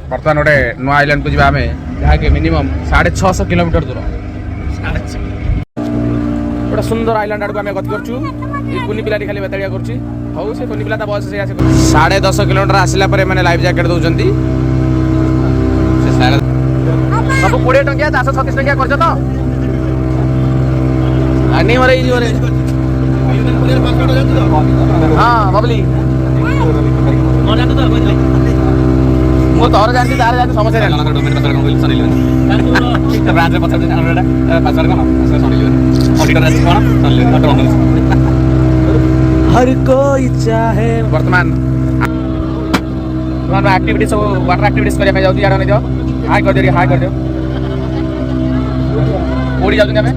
बर्तमान गोटे नुआ आइलैंड को जाए जहाँकि मिनिमम 650 किलोमीटर दूर गोटे सुंदर आइलैंड आड़ को आम गति करूँ कुनी पिला खाली बेताड़िया कर कुनी पिला बस से 10.5 किलोमीटर आसला मैंने लाइफ जैकेट दौरान सब 20 टंकिया 436 टंकिया कर तो नहीं मरे हाँ बबली मु तोर जानती तार जानती समस्या हर कोई चाहे वर्तमान एक्टिविटी सब वाटर एक्टिविटीज करने जाऊँ यार नहीं दियो हाई कर दियो हाई कर दियो कोड़ी जाऊँ आम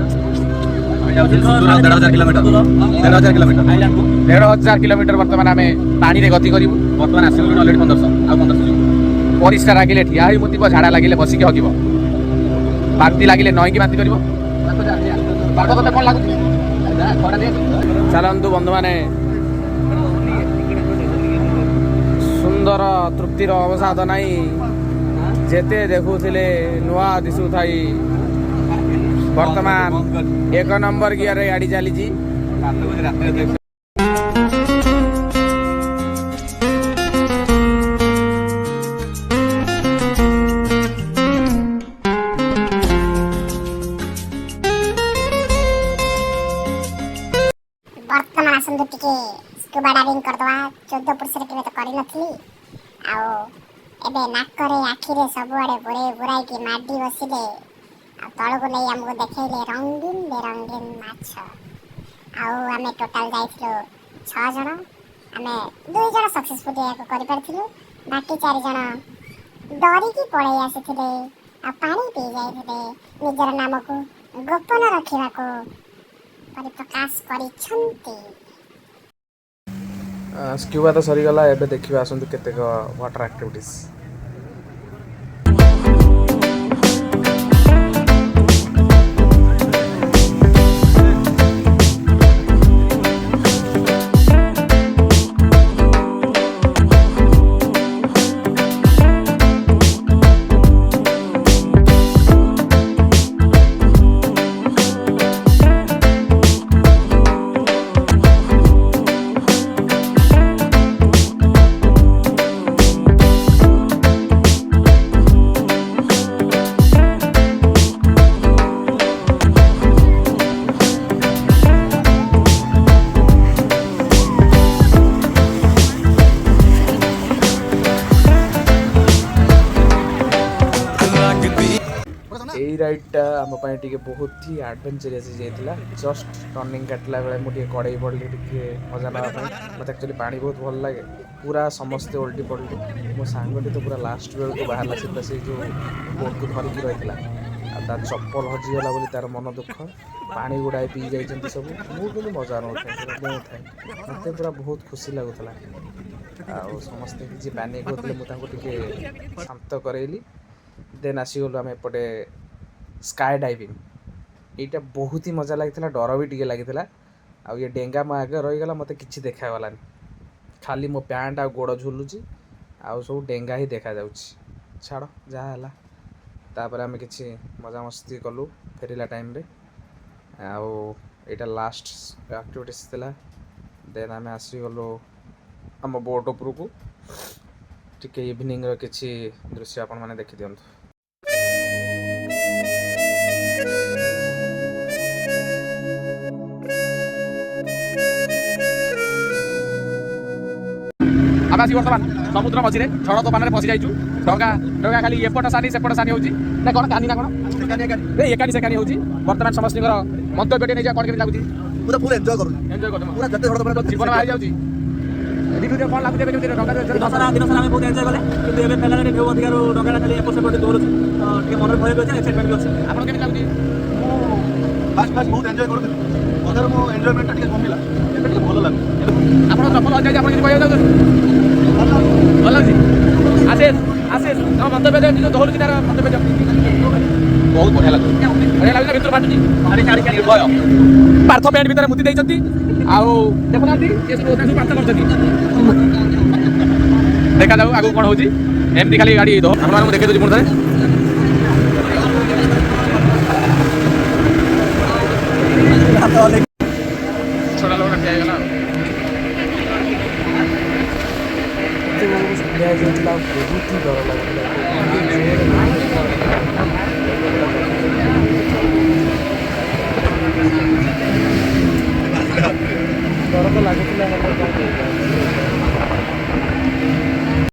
1,500 किलोमीटर बर्तमान आम पानी गति करूँ बर्तमान आस अलरेडी 1500 परिष्कार लगे ठिया मुतिब झाड़ा लगे बसिक हगिब बांती लगे नईकि बांती कर चलतु बंधु मैंने सुंदर तृप्तिर अवसाद नहीं जेते देखुले नुआ दिशु थाई वर्तमान 1 नंबर गियर गाड़ी चली वर्तमान आसतु टिके स्कूबा डाइविंग करदवा 14 पुरुष केवे तो करी नथली आउ एबे नाकरे आखिरे सबुआडे बुरे बुराई की माडी बसिले तळको नै हमको देखैले रंगीन बेरंगीन माछ आउ आमे टोटल जाइथिलो 6 जण आमे 2 जण सक्सेसफुली याको करि परथिलु बाकी 4 जण डरी की पळै आसिथिले आ पानी पी जाइथिले निजर नामको गोपन रखिबाको परिप्रकाश करिछन्ति स्क्यूबा तो सरीगला एबे देखिबा आसंतु केतेक वाटर एक्टिविटीज राइडटा आम बहुत ही एडवेंचरस जाइला जस्ट टर्निंग काटला बेले मुझे कड़े पड़ली मजा ना मत एक्चुअली पानी बहुत भल लगे पूरा समस्ते उल्टी पड़ली मो सांगटी तो पूरा लास्ट बेल को बाहर सीधा से जो बोट को धरिकी रही तार चप्पल हजिगला बोली तार मन दुख पानी गुड़ाए पी जाइए सब मुझे मजा नौଥାଏ मत पूरा बहुत खुशी लगुला आ समस्ते किसी पैनिक होते मुझे शांत करैली देन आसीगलु आम एपटे स्काई डाइविंग यहाँ बहुत ही मजा लगी डर भी टे लगी आ ये डेंगा मो आगे रहीगला मत कि देखागलानी खाली मो पैंट आ गोड़ झुलुची आउ सब डेंगा ही देखा छाड़ जहाँ तापर आम कि मजा मस्ती कलु फेरला टाइम रे आउ यहाँ लास्ट एक्टिविटीज थिला देन आम आसीगलु आम बोट उपरकू टिके इवनिंग किसी दृश्य आपण मैंने देखी दिंतु आम आसी बर्तमान समुद्र मझे झड़ तोफान में फसी जाइछु डंगा डंगा खाली एपट सानी सेपट सानी होची ना कोन कानी ना कोन एकानी सेकानी होची वर्तमान समस्त मंतव्य नहीं जा कोन के लागुची पूरा फुल एन्जॉय करू पूरा जते झड़ तोफान जीवन बाहर जाउची दिनु जे कोन लागुची जे डंगा दिन सारा हम बहुत एन्जॉय कले किंतु एबे फेला रे भेव अधिकार डंगा खाली एपट सेपट दोरछ के मन भय होची एक्साइटमेंट भी अछि आपन केमि लागुची फास्ट फास्ट बहुत एन्जॉय करू अदर मो एन्जॉयमेंट टिके कमिला एबे टिके भलो लागु आपन चप्पल हजाय आपन कि कहय जाउ भल जी आशीष आशीष मंतव्य दौड़ तार मंतव्य बहुत बढ़िया लगे बढ़िया लगे भितर बाटुची पार्थ पैंट भितर मुति देखुना ये सब पार्थ कर देखा जाऊ आगे कौन हो एमती खाली गाड़ी तो आपको देखे दूसरी पुणी छोटा लोग रखा है बहुत ही डर लगा डर तो लगुला